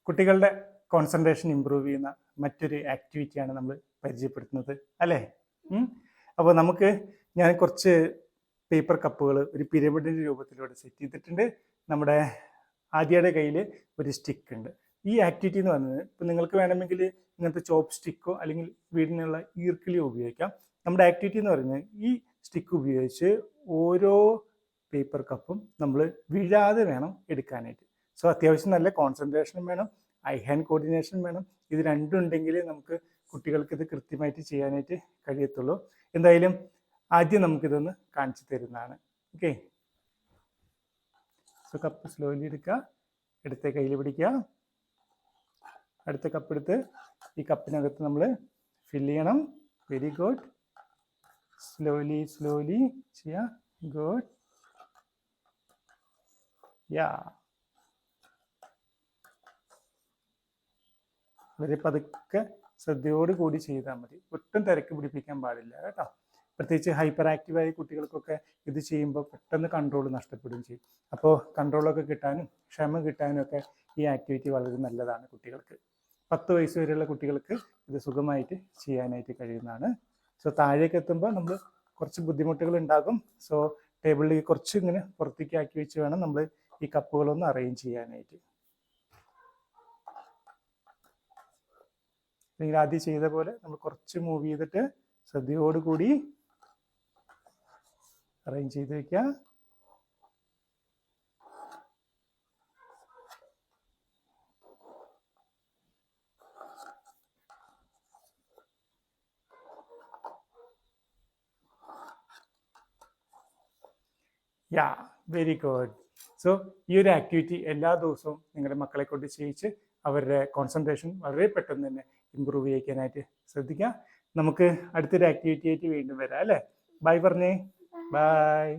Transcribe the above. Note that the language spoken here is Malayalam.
കുട്ടികളുടെ കോൺസെൻട്രേഷൻ ഇമ്പ്രൂവ് ചെയ്യുന്ന മറ്റൊരു ആക്ടിവിറ്റിയാണ് നമ്മൾ പരിചയപ്പെടുത്തുന്നത് അല്ലേ. അപ്പോൾ ഞാൻ കുറച്ച് പേപ്പർ കപ്പുകൾ ഒരു പിരമിഡിൻ്റെ രൂപത്തിലൂടെ സെറ്റ് ചെയ്തിട്ടുണ്ട്. നമ്മുടെ ആദ്യയുടെ കയ്യിൽ ഒരു സ്റ്റിക്ക് ഉണ്ട്. ഈ ആക്ടിവിറ്റി എന്ന് പറയുന്നത് ഇപ്പം നിങ്ങൾക്ക് വേണമെങ്കിൽ ഇങ്ങനത്തെ ചോപ്പ് സ്റ്റിക്കോ അല്ലെങ്കിൽ വീടിനുള്ള ഈർക്കിളിയോ ഉപയോഗിക്കാം. നമ്മുടെ ആക്ടിവിറ്റി എന്ന് പറയുന്നത് ഈ സ്റ്റിക്ക് ഉപയോഗിച്ച് ഓരോ പേപ്പർ കപ്പും നമ്മൾ വീഴാതെ വേണം എടുക്കാനായിട്ട്. സോ അത്യാവശ്യം നല്ല കോൺസെൻട്രേഷനും വേണം, ഐ ഹാൻഡ് കോർഡിനേഷൻ വേണം. ഇത് രണ്ടും ഉണ്ടെങ്കിൽ നമുക്ക് കുട്ടികൾക്ക് ഇത് കൃത്യമായിട്ട് ചെയ്യാനായിട്ട് കഴിയത്തുള്ളൂ. എന്തായാലും ആദ്യം നമുക്കിതൊന്ന് കാണിച്ചു തരുന്നതാണ്. ഓക്കെ, സോ കപ്പ് സ്ലോലി എടുക്കുക, എടുത്ത കയ്യിൽ പിടിക്കുക, അടുത്ത കപ്പ് എടുത്ത് ഈ കപ്പിനകത്ത് നമ്മൾ ഫില്ല് ചെയ്യണം. Very good. സ്ലോലി സ്ലോലി ചെയ്യുക. ഗുഡ്. യാ, വളരെ പതുക്കെ ശ്രദ്ധയോട് കൂടി ചെയ്താൽ മതി. ഒട്ടും തിരക്ക് പിടിപ്പിക്കാൻ പാടില്ല കേട്ടോ. പ്രത്യേകിച്ച് ഹൈപ്പർ ആക്റ്റീവായ കുട്ടികൾക്കൊക്കെ ഇത് ചെയ്യുമ്പോൾ പെട്ടെന്ന് കൺട്രോൾ നഷ്ടപ്പെടുകയും ചെയ്യും. അപ്പോൾ കൺട്രോളൊക്കെ കിട്ടാനും ക്ഷമ കിട്ടാനും ഒക്കെ ഈ ആക്ടിവിറ്റി വളരെ നല്ലതാണ് കുട്ടികൾക്ക്. 10 വയസ്സ് വരെയുള്ള കുട്ടികൾക്ക് ഇത് സുഖമായിട്ട് ചെയ്യാനായിട്ട് കഴിയുന്നതാണ്. സോ താഴേക്ക് എത്തുമ്പോൾ നമ്മൾ കുറച്ച് ബുദ്ധിമുട്ടുകൾ ഉണ്ടാകും. സോ ടേബിളിൽ കുറച്ച് ഇങ്ങനെ പുറത്തേക്ക് ആക്കി വെച്ച് വേണം നമ്മൾ ഈ കപ്പുകളൊന്ന് അറേഞ്ച് ചെയ്യാനായിട്ട്. നിങ്ങൾ ആദ്യം ചെയ്ത പോലെ നമ്മൾ കുറച്ച് മൂവ് ചെയ്തിട്ട് ശ്രദ്ധയോടുകൂടി അറേഞ്ച് ചെയ്ത് വെക്കുക. യാ, വെരി ഗുഡ്. സോ ഈ ഒരു ആക്ടിവിറ്റി എല്ലാ ദിവസവും നിങ്ങളുടെ മക്കളെ കൊണ്ട് ചെയ്യിച്ച് അവരുടെ കോൺസെൻട്രേഷൻ വളരെ പെട്ടെന്ന് തന്നെ ഇമ്പ്രൂവ് ചെയ്യിക്കാനായിട്ട് ശ്രദ്ധിക്കുക. നമുക്ക് അടുത്തൊരു ആക്ടിവിറ്റി ആയിട്ട് വീണ്ടും വരാം അല്ലേ. ബൈ പറഞ്ഞേ. ബൈ.